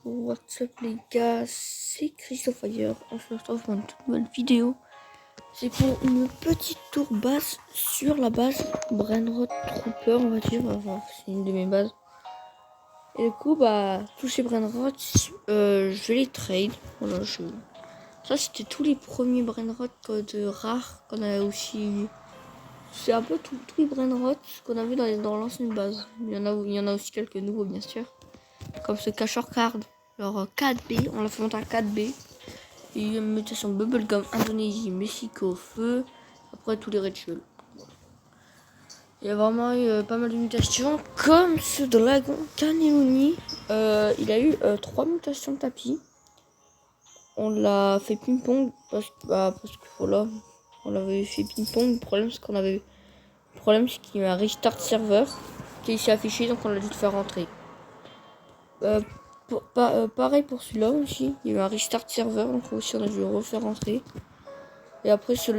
What's up les gars, c'est Christophe Ayer. On se retrouve pour une toute nouvelle vidéo. C'est pour une petite tour basse sur la base Brainrot Trooper, on va dire. Enfin, c'est une de mes bases. Et du coup, tous ces Brainrot, je vais les trade. Voilà, ça c'était tous les premiers Brainrot code rares qu'on avait aussi. C'est un peu tous les Brainrot qu'on a vu dans l'ancienne base. Il y en a aussi quelques nouveaux, bien sûr. Comme ce cacheur card. Alors 4B, on l'a fait monter à 4B. Il y a une mutation Bubblegum, Indonésie, Mexico, Feu. Après tous les rituels. Il y a vraiment eu pas mal de mutations. Comme ce dragon Cannelloni. Il a eu 3 mutations de tapis. On l'a fait ping-pong parce que voilà. On l'avait fait ping-pong. Le problème c'est qu'il y a un restart serveur qui s'est affiché, donc on a dû le faire rentrer. Pareil pour celui-là aussi, il y a eu un restart serveur, donc aussi on a dû le refaire rentrer. Et après lui c'est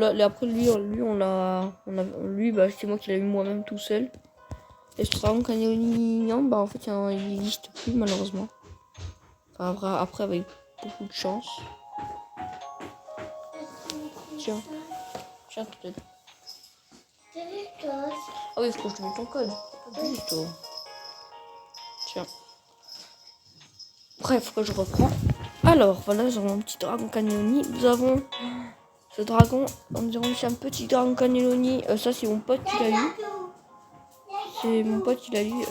moi qui l'ai eu moi-même tout seul. Et ce dragon Cannelloni, en fait il n'existe plus malheureusement. Enfin, après avec beaucoup de chance. Tiens peut-être. Ah oui, il faut que je te mette ton code. Tiens. Bref, que je reprends. Alors, voilà, nous avons un petit dragon Cannelloni. Nous avons ce dragon, on dirait aussi un petit dragon Cannelloni. Ça, c'est mon pote qui l'a eu. C'est mon pote qui l'a eu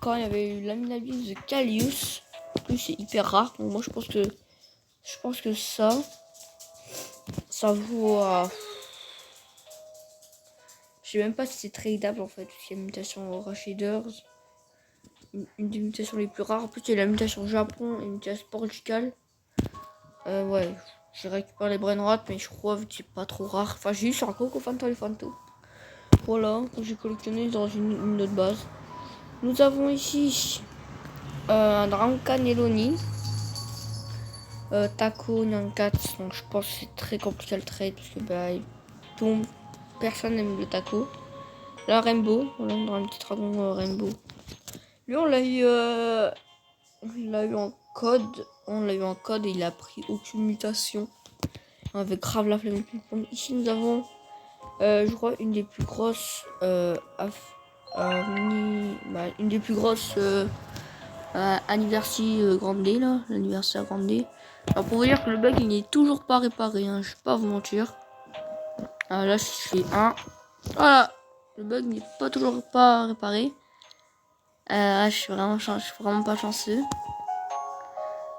quand il y avait eu l'Aminabilis de Kalius. En plus, c'est hyper rare. Donc, moi, je pense que ça vaut à... Je sais même pas si c'est tradable en fait. Il y a une mutation Rashiders. Une des mutations les plus rares. En plus, il y a la mutation Japon et une mutation Portugal. Ouais, j'ai récupéré les Brainrot, mais je crois que c'est pas trop rare. Enfin, j'ai eu sur un Coco Fanto et Fanto. Voilà, que j'ai collectionné dans une autre base. Nous avons ici un Dragon Cannelloni. Taco, Nyankat. Donc, je pense que c'est très compliqué à le trade parce que personne n'aime le Taco. Là, Rainbow. Voilà, on a un petit dragon Rainbow. Lui, on l'a eu en code. On l'a eu en code et il a pris aucune mutation. On avait grave la flemme. Ici, nous avons, je crois, une des plus grosses, une des plus grosses anniversaire grande D, là, l'anniversaire grande D. Alors, pour vous dire que le bug, il n'est toujours pas réparé, hein, je vais pas vous mentir. Là, si je fais 1, voilà, le bug n'est toujours pas réparé. Je suis vraiment pas chanceux.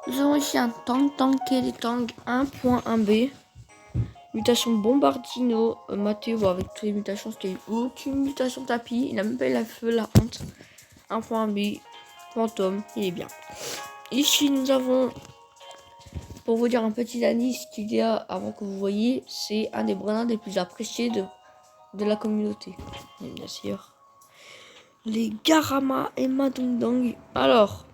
Nous avons ici un tanké des tanks 1.1b. Mutation Bombardino. Mathéo, avec toutes les mutations, c'était aucune mutation tapis. Il a même pas eu la feu, la honte. 1.b. Fantôme, il est bien. Ici, nous avons, pour vous dire un petit indice qu'il y a avant que vous voyez, c'est un des Brainrots les plus appréciés de la communauté. Et bien sûr, les Garama et Madungdang. Alors,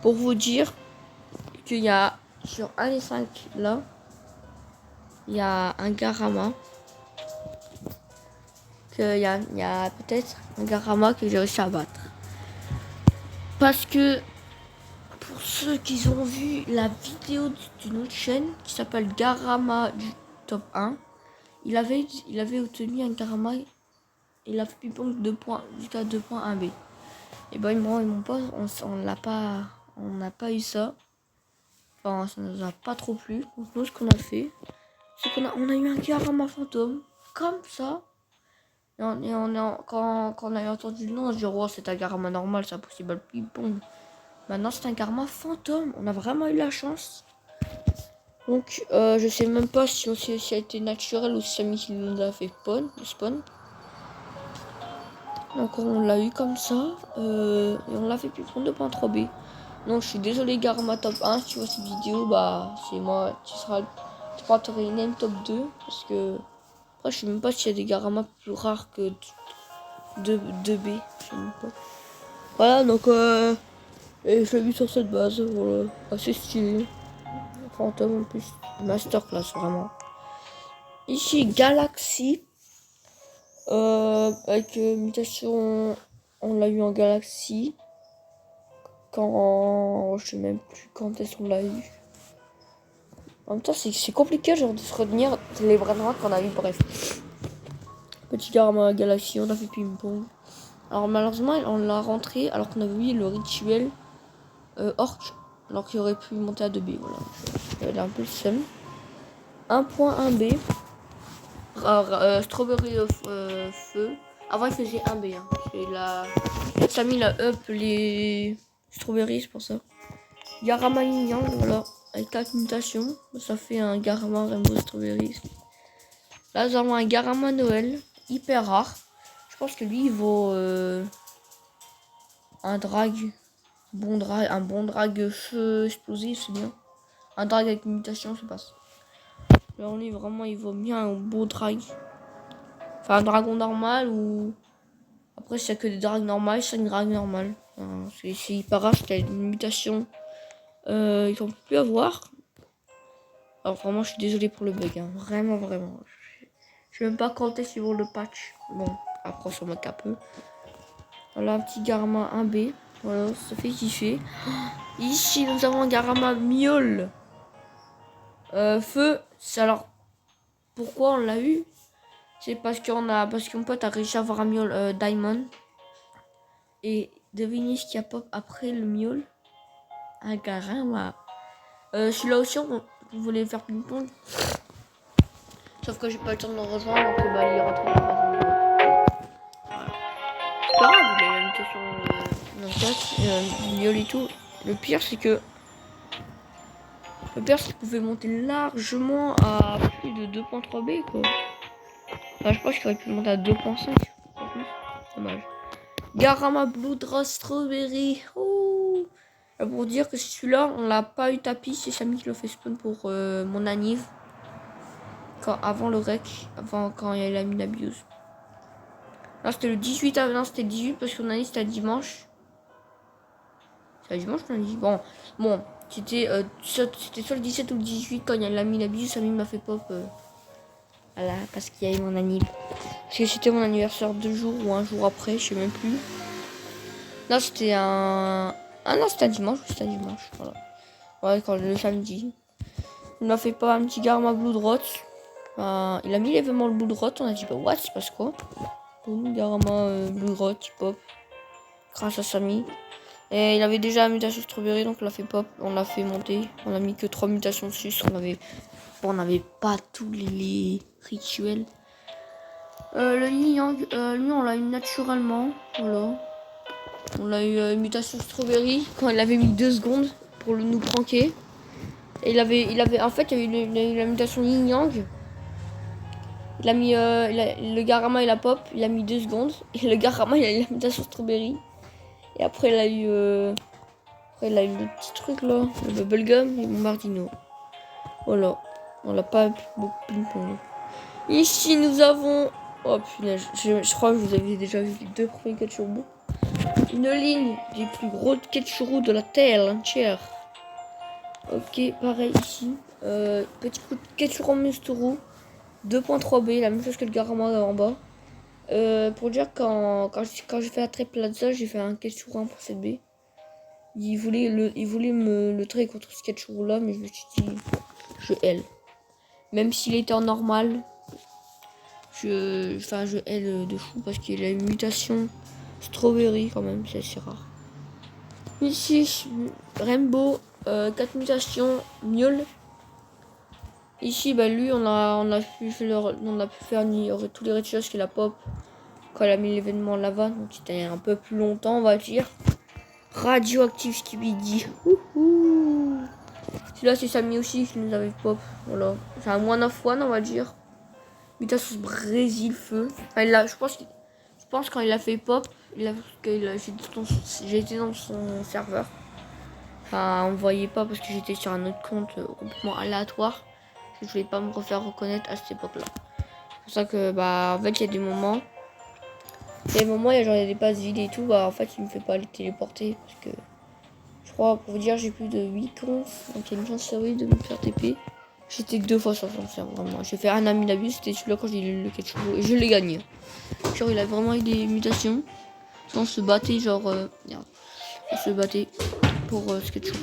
pour vous dire qu'il y a sur 1 des 5 là, il y a un Garama. Il y a peut-être un Garama que j'ai réussi à battre. Parce que pour ceux qui ont vu la vidéo d'une autre chaîne qui s'appelle Garama du top 1, il avait obtenu un Garama. Il a fait ping-pong jusqu'à 2.1b. Et ils m'ont pas, on n'a pas eu ça. Enfin, ça nous a pas trop plu. Donc nous, ce qu'on a fait, c'est qu'on a eu un Garama fantôme comme ça. Quand on a entendu le nom, on se dit oh, c'est un Garama normal, c'est impossible le ping-pong. Maintenant c'est un Garama fantôme. On a vraiment eu la chance. Donc je sais même pas si ça a été naturel ou si Samy nous a fait spawn. Donc on l'a eu comme ça. Et on l'a fait ping-pong 2.3b. Donc je suis désolé Garama top 1, si tu vois cette vidéo, c'est moi, tu pourras te rename top 2. Parce que après je sais même pas s'il y a des Garama plus rares que 2b. Je sais même pas. Voilà, donc et je l'ai vu sur cette base, voilà, assez stylé. Fantôme en plus, masterclass vraiment. Ici Galaxy, avec mutation On l'a eu en Galaxy. Quand... Je sais même plus quand est-ce qu'on l'a eu. En même temps, c'est compliqué genre de se retenir les Brainrot qu'on a eu, bref. Petit Garma Galaxy, on a fait ping-pong. Alors malheureusement, on l'a rentré alors qu'on avait eu le rituel Orc. Alors qu'il aurait pu monter à 2B, voilà. J'avais un peu le seum. 1.1B. Strawberry feu. Avant il faisait 1B. Hein. Et là, Samy il a up les strawberries, c'est pour ça. Garama Yin Yang, voilà. Avec 4 mutations. Ça fait un Garama Rainbow Strawberries. Là nous avons un Garama Noël. Hyper rare. Je pense que lui il vaut un drag. Un bon drag feu explosif, c'est bien. Un drag avec une mutation, je passe. Là on est vraiment, il vaut bien un beau drag. Enfin un dragon normal ou... Après s'il n'y a que des drags normales, c'est une drag normale. C'est hyper rare, c'était une mutation. Ils n'ont plus à voir. Alors vraiment je suis désolé pour le bug. Hein. Vraiment. Je sais même pas quand est-ce qu'ils vont le patch. Bon, après on s'en moque un peu. Voilà un petit Garama 1B. Voilà, ça fait kiffer. Ici nous avons un Garama Miol. Feu. C'est alors... Pourquoi on l'a eu? C'est parce qu'un pote a réussi à avoir un miaule Diamond. Et devinez ce qu'il y a pop après le miaule. Un Garama. Celui-là aussi, on voulait faire ping-pong. Sauf que j'ai pas le temps de le rejoindre, donc il est rentré dans la maison. Voilà. C'est pas grave, il a la mutation miaule et tout. Le pire, c'est que... qu'il pouvait monter largement à plus de 2.3B, quoi. Enfin, je pense qu'il aurait pu monter à 2.5. Dommage. Garama Blood Rose Strawberry. Oh. Pour dire que celui-là, on l'a pas eu tapis. C'est Samy qui l'a fait spawn pour mon anniv. Avant le rec. Quand il y a eu la mine abuse. Là, c'était le 18. Non, c'était le 18 parce qu'on a dit c'était dimanche. C'est dimanche qu'on a dit. Bon. C'était soit le 17 ou le 18 quand il y a la mine abuse. Samy m'a fait pop. Voilà, parce qu'il y a eu mon anniv. Parce que c'était mon anniversaire 2 jours ou un jour après, je sais même plus. Là, c'était un... Ah non, c'était un dimanche. Voilà. Ouais, quand le samedi. Il m'a fait pas un petit Garma Blood Rot. Il a mis l'événement le Blood Rot. On a dit, bah, what, c'est passe quoi? Boum, Garma Blood Rot, pop. Grâce à Samy. Et il avait déjà la mutation Strawberry, donc on l'a fait pop. On l'a fait monter. On a mis que 3 mutations dessus. On n'avait pas tous les rituels. Le Yin Yang, lui on l'a eu naturellement. Voilà. On l'a eu mutation Strawberry quand il avait mis 2 secondes pour nous pranker. Et en fait, il y a eu la mutation Yin Yang. Il a mis le Garama il a pop, il a mis 2 secondes. Et le Garama il a eu la mutation Strawberry. Et après il a eu le petit truc là, le Bubblegum et Bombardino. Voilà. On l'a pas beaucoup ping-pong. Ici nous avons... Oh punaise, je crois que vous avez déjà vu les 2 premiers Ketchurou. Une ligne des plus gros Ketchurou de la terre entière. Ok, pareil ici. Petit coup de Ketchurou Musturu. 2.3B, la même chose que le Garama en bas. Pour dire quand j'ai fait la Trade Plaza, j'ai fait un Ketchurou 1.7B. Il voulait me le trade contre ce Ketchurou là, mais je me suis dit, je L. Même s'il était en normal. Je L de fou parce qu'il a une mutation Strawberry quand même, c'est assez rare. Ici, Rainbow, 4 mutations, Miaule. Ici, bah lui, on a pu faire tous les rituels qu'il a pop quand il a mis l'événement lava, donc c'était un peu plus longtemps, on va dire. Radioactive Skibidi. Celui-là, c'est Samy aussi qui nous avait pop. Voilà, c'est un moins 9-1, on va dire. Mutation Brésil feu. Enfin, je pense quand il a fait pop, j'ai été dans son serveur. Enfin, on voyait pas parce que j'étais sur un autre compte complètement aléatoire. Je voulais pas me refaire reconnaître à cette époque-là. C'est pour ça que en fait il y a des moments. Il y a des passes vides et tout. En fait il me fait pas les téléporter parce que je crois pour vous dire j'ai plus de 8 conf. Donc il y a une chance sur 8 de me faire TP. J'étais 2 fois sur son serveur, vraiment. J'ai fait un ami d'abus, c'était celui-là quand j'ai eu le Ketchurou et je l'ai gagné. Genre il a vraiment eu des mutations. On se battait genre... merde. On se battait pour Sketchup.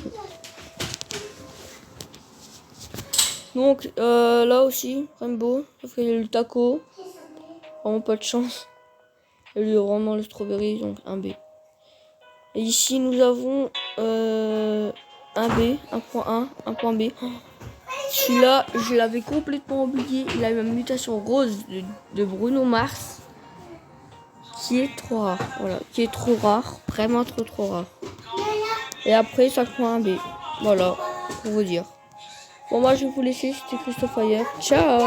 Donc là aussi, Rainbow, ça fait le taco. Vraiment pas de chance. Et lui vraiment le strawberry, donc un B. Et ici nous avons un B, 1.1, 1.B. Celui-là, je l'avais complètement oublié. Il a une mutation rose de Bruno Mars. Qui est trop rare. Voilà, qui est trop rare. Vraiment trop rare. Et après, 5.1B. Voilà, pour vous dire. Bon, moi je vais vous laisser. C'était Christophe Ayer. Ciao!